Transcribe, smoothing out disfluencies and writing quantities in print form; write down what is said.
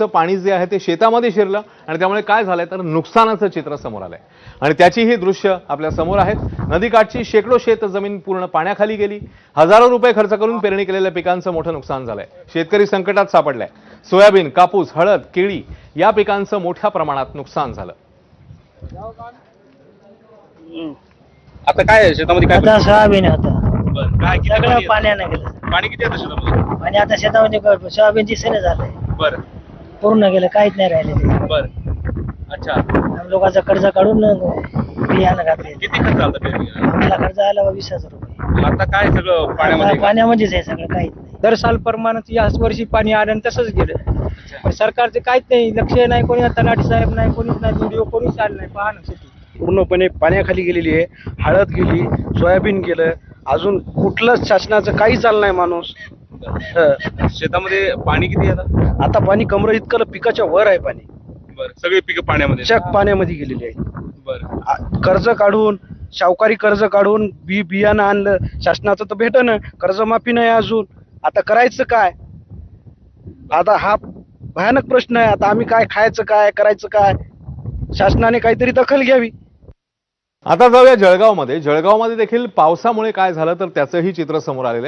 पाणी जे आहे ते शेतामध्ये शिरलं आणि त्यामुळे काय झालंय तर नुकसानाचं चित्र समोर आलंय आणि त्याची ही दृश्य आपल्या समोर आहेत। नदीकाठची शेकडो शेत जमीन पूर्ण पाण्याखाली गेली। हजारो रुपये खर्च करून पेरणी केलेल्या पिकांचं मोठं नुकसान झालंय। शेतकरी संकटात सापडलाय। सोयाबीन, कापूस, हळद, केळी या पिकांचं मोठ्या प्रमाणात नुकसान झालं। आता काय आहे शेतामध्ये? काय आता सोयाबीन होतं बरं, काय किती सगळं पाणी आहे? पाण्यानं गेलं पाणी किती आहे शेतामध्ये? आणि आता शेतामध्ये सोयाबीन दिसेना झालंय, बरं पूर्ण गेलं, काहीच नाही राहिलेलं। बरं, अच्छा। लोकांचं कर्ज काढून बियाणं घातले। किती खर्च आला पेरणीला? आम्हाला खर्च आला 20,000 रुपये। आता काय सगळं पाण्यामध्ये का? पाण्यामध्येच आहे सगळं, काहीच नाही। दर साल प्रमाणात याच वर्षी पाणी आलं आणि तसंच गेलं। पण सरकारचं काहीच नाही, लक्ष नाही, कोणी तलाठी साहेब नाही, कोणीच नाही, व्हिडिओ कोणीच आलं नाही। पहा ना शेती पूर्णपणे पाण्याखाली गेलेली आहे। हळद गेली, सोयाबीन गेलं, अजून कुठलंच शासनाचं काही चाललं नाही माणूस। शेतामध्ये पाणी किती आहे आता? आता पाणी कमर इतकं पिकाच्या वर आहे पाणी, बरं, सगळी पिकं पाण्यामध्ये? चक पाण्यामध्ये गेलेली आहे। बरं, कर्ज काढून, सावकारी कर्ज काढून बियाणं आणलं, शासनाचं तर भेटणं, कर्जमाफी नाही अजून। आता करायचं काय? आता हा भयानक प्रश्न आहे। आता आम्ही काय खायचं, काय करायचं, काय? शासनाने काहीतरी दखल घ्यावी। आता जाऊया जळगावमध्ये। जळगावमध्ये देखील पावसामुळे काय झालं तर त्याचंही चित्र समोर आलेलं आहे।